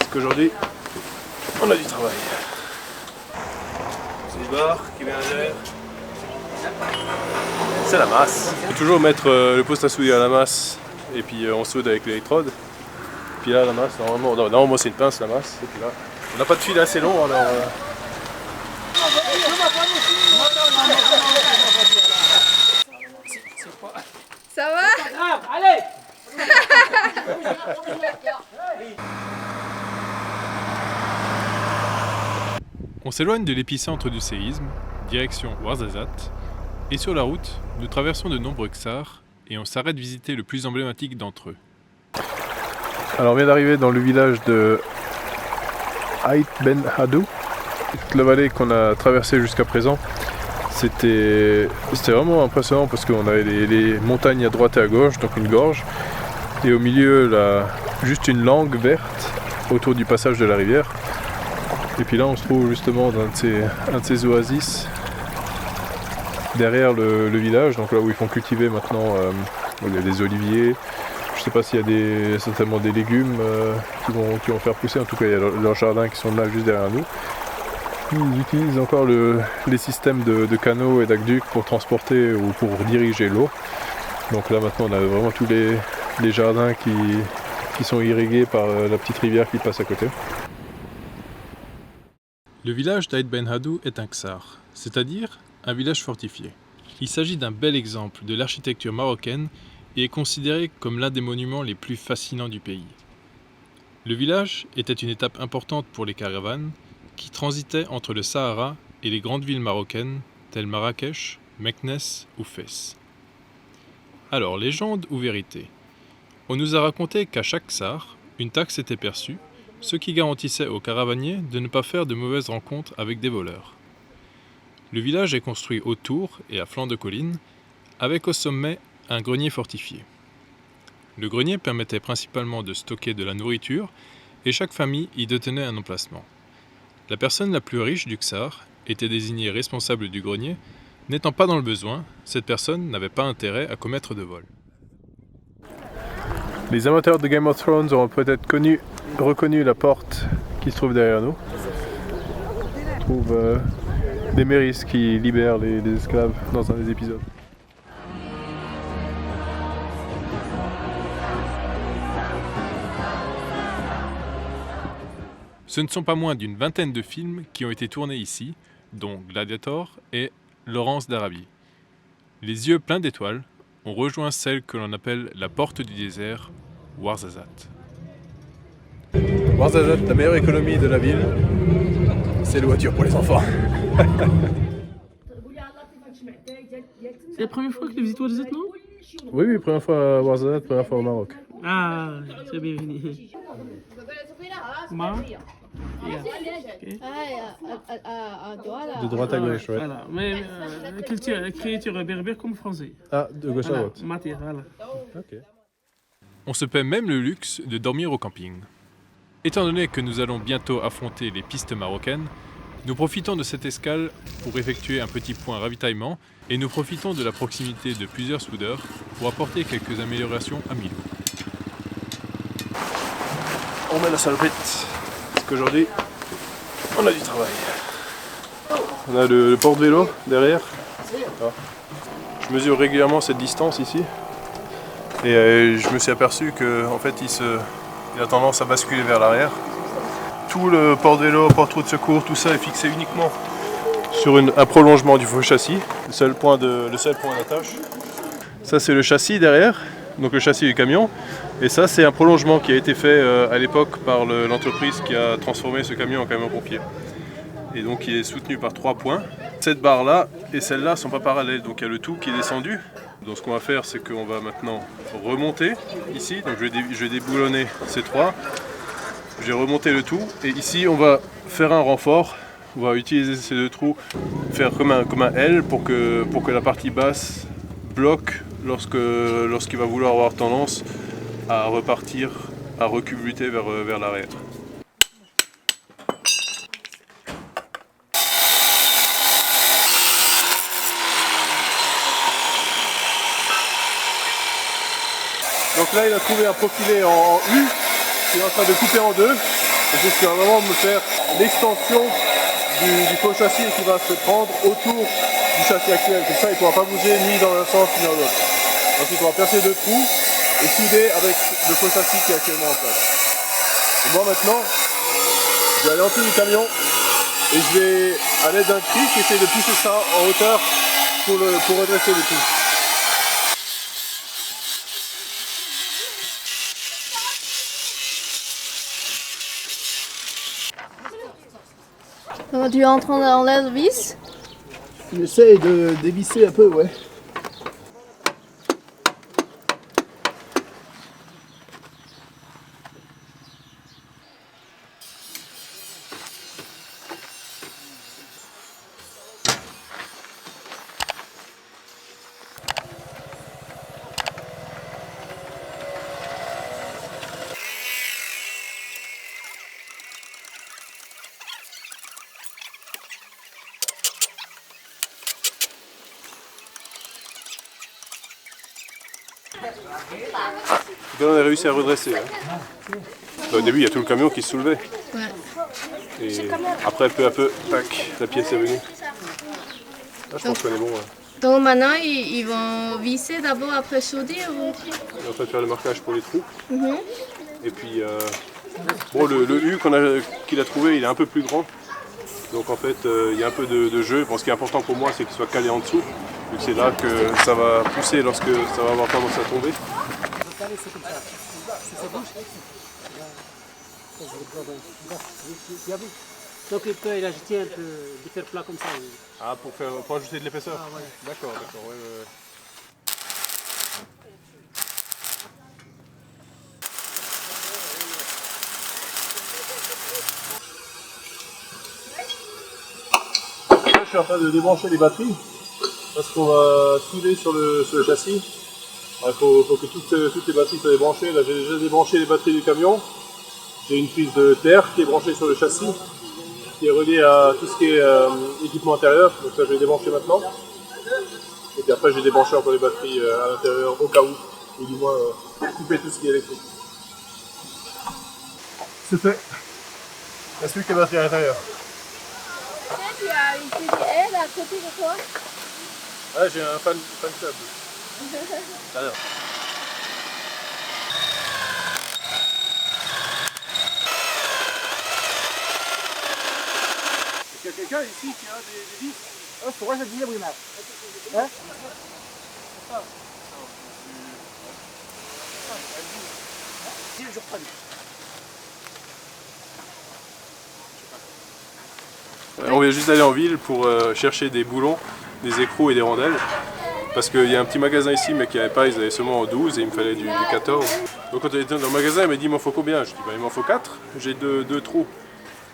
parce qu'aujourd'hui, on a du travail. C'est le bar qui vient derrière. C'est la masse. Il faut toujours mettre le poste à souder à la masse et puis on soude avec l'électrode. Puis là, la masse, normalement c'est une pince la masse. Et puis là, on n'a pas de fil assez long alors. Ça va? Allez! On s'éloigne de l'épicentre du séisme, direction Ouarzazate, et sur la route, nous traversons de nombreux ksars et on s'arrête visiter le plus emblématique d'entre eux. Alors on vient d'arriver dans le village de Ait Ben Hadou. Toute la vallée qu'on a traversée jusqu'à présent, c'était vraiment impressionnant parce qu'on avait les montagnes à droite et à gauche, donc une gorge, et au milieu là, juste une langue verte autour du passage de la rivière. Et puis là on se trouve justement dans un de ces oasis derrière le village, donc là où ils font cultiver maintenant il y a des oliviers. Je sais pas s'il y a certainement des légumes qui vont faire pousser, en tout cas il y a leurs jardins qui sont là juste derrière nous. Ils utilisent encore les systèmes de canaux et d'aqueducs pour transporter ou pour diriger l'eau. Donc là maintenant on a vraiment tous les jardins qui sont irrigués par la petite rivière qui passe à côté. Le village d'Aït Ben Hadou est un ksar, c'est-à-dire un village fortifié. Il s'agit d'un bel exemple de l'architecture marocaine et est considéré comme l'un des monuments les plus fascinants du pays. Le village était une étape importante pour les caravanes qui transitaient entre le Sahara et les grandes villes marocaines telles Marrakech, Meknès ou Fès. Alors, légende ou vérité? On nous a raconté qu'à chaque ksar, une taxe était perçue, ce qui garantissait aux caravaniers de ne pas faire de mauvaises rencontres avec des voleurs. Le village est construit autour et à flanc de colline, avec au sommet un grenier fortifié. Le grenier permettait principalement de stocker de la nourriture et chaque famille y détenait un emplacement. La personne la plus riche du ksar était désignée responsable du grenier. N'étant pas dans le besoin, cette personne n'avait pas intérêt à commettre de vol. Les amateurs de Game of Thrones auront peut-être reconnu la porte qui se trouve derrière nous. On trouve des Mérys qui libèrent les esclaves dans un des épisodes. Ce ne sont pas moins d'une vingtaine de films qui ont été tournés ici, dont Gladiator et Laurence d'Arabie. Les yeux pleins d'étoiles ont rejoint celle que l'on appelle la porte du désert, Ouarzazate. Ouarzazate, la meilleure économie de la ville, c'est les voitures pour les enfants. C'est la première fois que tu visites Ouarzazate, non? Oui, première fois à Ouarzazate, première fois au Maroc. Ah, c'est bien venu. Comment? De droite à gauche, ouais. Voilà, mais écriture berbère comme français. Ah, de gauche à Voilà, droite. matière, voilà. Ok. On se paie même le luxe de dormir au camping. Étant donné que nous allons bientôt affronter les pistes marocaines, nous profitons de cette escale pour effectuer un petit point ravitaillement et nous profitons de la proximité de plusieurs soudeurs pour apporter quelques améliorations à Milou. On met la salopette, parce qu'aujourd'hui, on a du travail. On a le porte-vélo derrière. Ah. Je mesure régulièrement cette distance ici. Et je me suis aperçu qu'en fait, il a tendance à basculer vers l'arrière. Tout le porte-vélo, porte-roue de secours, tout ça est fixé uniquement sur un prolongement du faux châssis, le seul point d'attache. Ça, c'est le châssis derrière, donc le châssis du camion. Et ça, c'est un prolongement qui a été fait à l'époque par l'entreprise qui a transformé ce camion en camion pompier. Et donc, il est soutenu par 3 points. Cette barre-là et celle-là ne sont pas parallèles, donc il y a le tout qui est descendu. Donc, ce qu'on va faire, c'est qu'on va maintenant remonter ici. Donc, je vais déboulonner ces 3. J'ai remonté le tout. Et ici, on va faire un renfort. On va utiliser ces 2 trous, faire comme un L pour que la partie basse bloque lorsqu'il va vouloir avoir tendance à repartir, à recubuter vers l'arrière. Donc là il a trouvé un profilé en U, il est en train de couper en 2. Et c'est ce qui va vraiment me faire l'extension du faux châssis qui va se prendre autour du châssis actuel. Comme ça, il ne pourra pas bouger ni dans un sens ni dans l'autre. Donc il pourra percer 2 trous et souder avec le faux châssis qui est actuellement en place. Et moi maintenant, je vais aller en dessous du camion et je vais, à l'aide d'un cric, essayer de pousser ça en hauteur pour redresser le tout. Donc tu es en train d'enlever le vis? J'essaie de dévisser un peu, ouais. Là, on a réussi à redresser. Hein. Au début, il y a tout le camion qui se soulevait. Ouais. Et après, peu à peu, tac, la pièce est venue. Là, je pense qu'on est bon. Ouais. Donc maintenant, ils vont visser d'abord après souder ou... On est en train de faire le marquage pour les trous. Et puis, bon, le U qu'il a trouvé, il est un peu plus grand. Donc en fait, il y a un peu de jeu. Bon, ce qui est important pour moi, c'est qu'il soit calé en dessous. Vu que c'est là que ça va pousser lorsque ça va avoir tendance à tomber. Donc il peut l'agiter un peu, de faire plat comme ça. Ah, pour ajouter de l'épaisseur. Ah, ouais. D'accord, ouais, ouais. Là, je suis en train de débrancher les batteries parce qu'on va souder sur le châssis. Il faut que toutes les batteries soient débranchées. Là, j'ai déjà débranché les batteries du camion. J'ai une prise de terre qui est branchée sur le châssis, qui est reliée à tout ce qui est équipement intérieur. Donc ça, je vais débrancher maintenant. Et puis après, j'ai débranché encore les batteries à l'intérieur au cas où, ou du moins couper tout ce qui est électrique. C'est fait. Il reste plus que les batteries à l'intérieur. Tu as une petite aide à côté de toi? Ah, j'ai un fan club. Alors. Est-ce qu'il y a quelqu'un ici qui a des vis? Oh, c'est vrai, je disais, oui, mais. Hein? On vient juste d'aller en ville pour chercher des boulons, des écrous et des rondelles. Parce qu'il y a un petit magasin ici, mais qui n'avait pas, ils avaient seulement 12 et il me fallait du 14. Donc quand on était dans le magasin, il m'a dit il m'en faut combien? Je dis bah, il m'en faut 4, j'ai deux trous.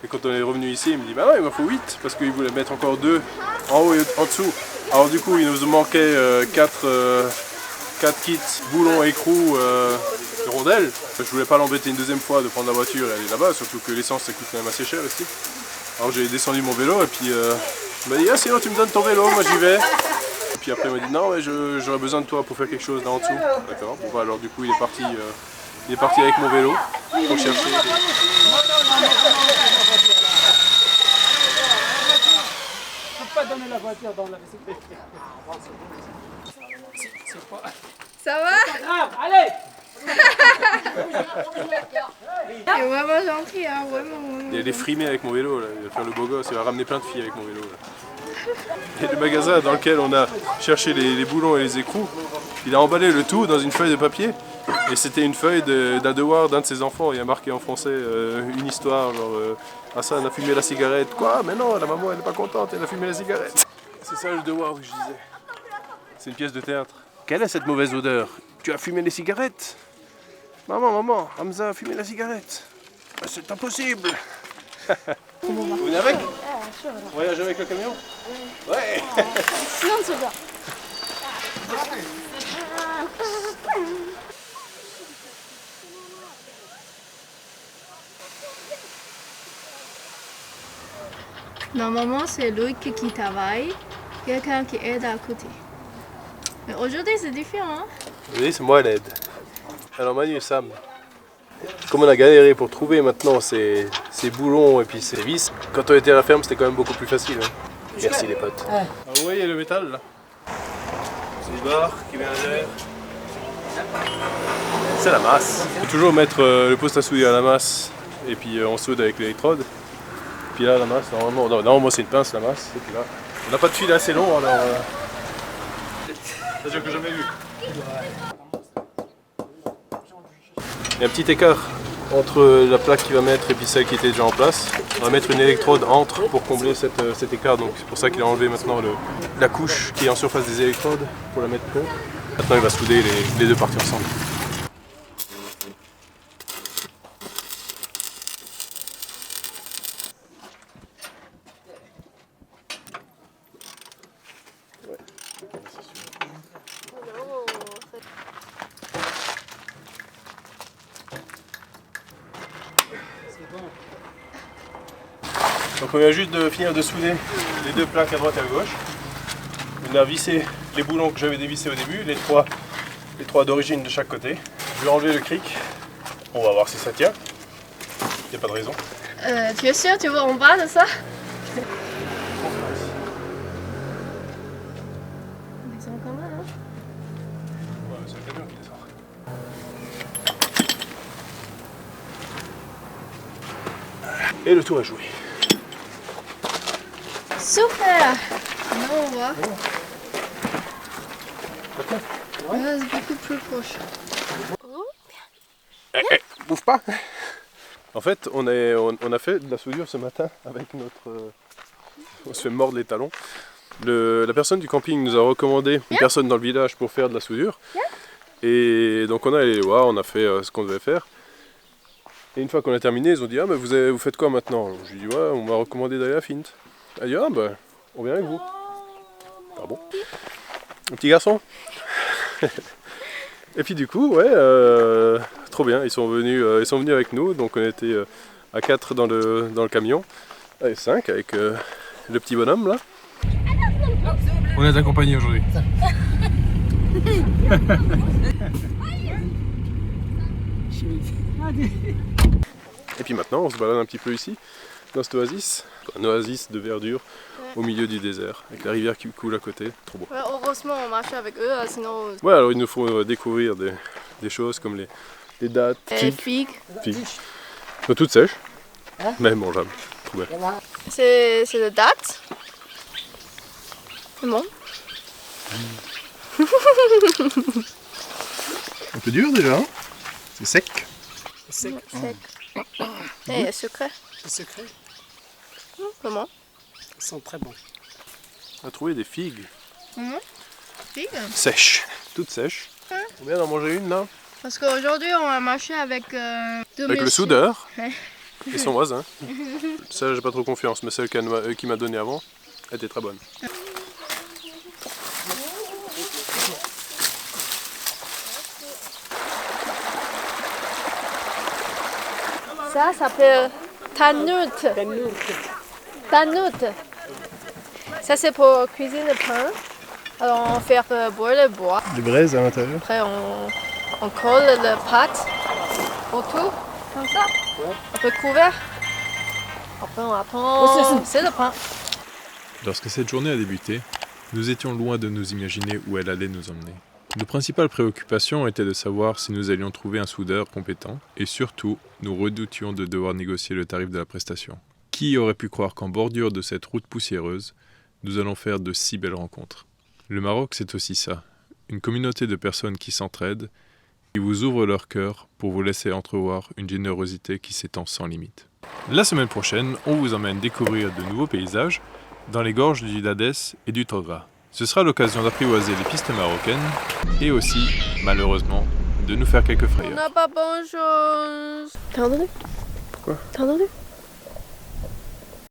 Et quand on est revenu ici, il me dit bah non, il m'en faut 8 parce qu'il voulait mettre encore 2 en haut et en dessous. Alors du coup, il nous manquait 4 kits, boulons, écrous et rondelles. Je voulais pas l'embêter une deuxième fois de prendre la voiture et aller là-bas, surtout que l'essence ça coûte quand même assez cher ici. Alors j'ai descendu mon vélo et puis il m'a dit ah sinon tu me donnes ton vélo, moi j'y vais. Et puis après il m'a dit non mais j'aurais besoin de toi pour faire quelque chose là en dessous. D'accord, bon bah alors du coup il est parti avec mon vélo pour chercher. Je ne peux pas donner la voiture dans la bicyclette. Ça va? Pas grave, allez! C'est vraiment gentil, hein, vraiment. Il va aller frimer avec mon vélo, là. Il va faire le beau gosse, il va ramener plein de filles avec mon vélo. Là. Et le magasin dans lequel on a cherché les boulons et les écrous, il a emballé le tout dans une feuille de papier. Et c'était une feuille d'un devoir d'un de ses enfants. Il y a marqué en français une histoire, genre Hassan a fumé la cigarette. Quoi? Mais non, la maman elle n'est pas contente, elle a fumé la cigarette. C'est ça le devoir que je disais. C'est une pièce de théâtre. Quelle est cette mauvaise odeur? Tu as fumé les cigarettes? Maman, Hamza a fumé la cigarette. C'est impossible. Vous venez avec? On voyage avec le camion? Ouais. Normalement, c'est Loïc qui travaille, quelqu'un qui aide à côté. Mais aujourd'hui, c'est différent. Hein? Oui, c'est moi l'aide. Alors Manu et Sam. comme on a galéré pour trouver maintenant ces boulons et puis ces vis, quand on était à la ferme c'était quand même beaucoup plus facile. Hein. Merci les potes. Alors, vous voyez le métal là? C'est une barre qui vient derrière. C'est la masse. Il faut toujours mettre le poste à souder à la masse et puis on soude avec l'électrode. Puis là la masse, normalement c'est une pince la masse. Et puis là, on n'a pas de fil assez long alors. C'est sûr que j'ai jamais vu. Il y a un petit écart entre la plaque qu'il va mettre et puis celle qui était déjà en place. On va mettre une électrode entre pour combler cet écart. Donc c'est pour ça qu'il a enlevé maintenant la couche qui est en surface des électrodes pour la mettre près. Maintenant il va souder les deux parties ensemble. Donc on vient juste de finir de souder les deux plaques à droite et à gauche. On a vissé les boulons que j'avais dévissés au début, les trois d'origine de chaque côté. Je vais enlever le cric. On va voir si ça tient. Il n'y a pas de raison. Tu es sûr tu vas en bas de ça? Ils sont quand même, hein? Ouais, c'est le camion qui descend. Et le tour est joué. Super! Maintenant on voit. Ouais, c'est beaucoup plus proche. Bouffe pas! En fait, on a fait de la soudure ce matin avec notre... on se fait mordre les talons. La personne du camping nous a recommandé une personne dans le village pour faire de la soudure. Et donc on est allé les voir, on a fait ce qu'on devait faire. Et une fois qu'on a terminé, ils ont dit « Ah, mais vous faites quoi maintenant ?» Je lui ai dit « Ouais, on m'a recommandé d'aller à Fint. » Elle a dit « Ah, ben, on vient avec vous. » Ah bon? Un petit garçon. Et puis du coup, ouais, trop bien, ils sont venus avec nous, donc on était à 4 dans le camion, et 5 avec le petit bonhomme là. On est accompagnés aujourd'hui. Et puis maintenant, on se balade un petit peu ici, dans cette oasis, un oasis de verdure au milieu du désert, avec la rivière qui coule à côté, trop beau. Ouais, heureusement on marche avec eux, sinon... Ouais, alors il nous faut découvrir des choses comme les dattes, figues. Sont toutes sèches, mais mangeables. Trop bien. C'est le date. C'est bon. Un peu dur déjà, hein? C'est sec. Sec. Et il y a secret. C'est secret. Comment? Ils sont très bons. On a trouvé des figues. Figues? Sèches, toutes sèches. On vient d'en manger une là. Parce qu'aujourd'hui on a marché avec deux Avec le messieurs. soudeur Ouais. et son voisin. Ça j'ai pas trop confiance, mais celle qui m'a donné avant était très bonne. Ça s'appelle tanout. Tanout. Ça c'est pour cuisiner le pain. Alors on fait boire le bois. Du braise à l'intérieur. Après on colle la pâte autour, comme ça. Un peu couvert. Après on attend. C'est le pain. Lorsque cette journée a débuté, nous étions loin de nous imaginer où elle allait nous emmener. Nos principales préoccupations étaient de savoir si nous allions trouver un soudeur compétent et surtout, nous redoutions de devoir négocier le tarif de la prestation. Qui aurait pu croire qu'en bordure de cette route poussiéreuse, nous allons faire de si belles rencontres? Le Maroc, c'est aussi ça, une communauté de personnes qui s'entraident, qui vous ouvrent leur cœur pour vous laisser entrevoir une générosité qui s'étend sans limite. La semaine prochaine, on vous emmène découvrir de nouveaux paysages dans les gorges du Dadès et du Togra. Ce sera l'occasion d'apprivoiser les pistes marocaines et aussi, malheureusement, de nous faire quelques frayeurs. On n'a pas bonne chose. T'as entendu? Pourquoi? T'as entendu?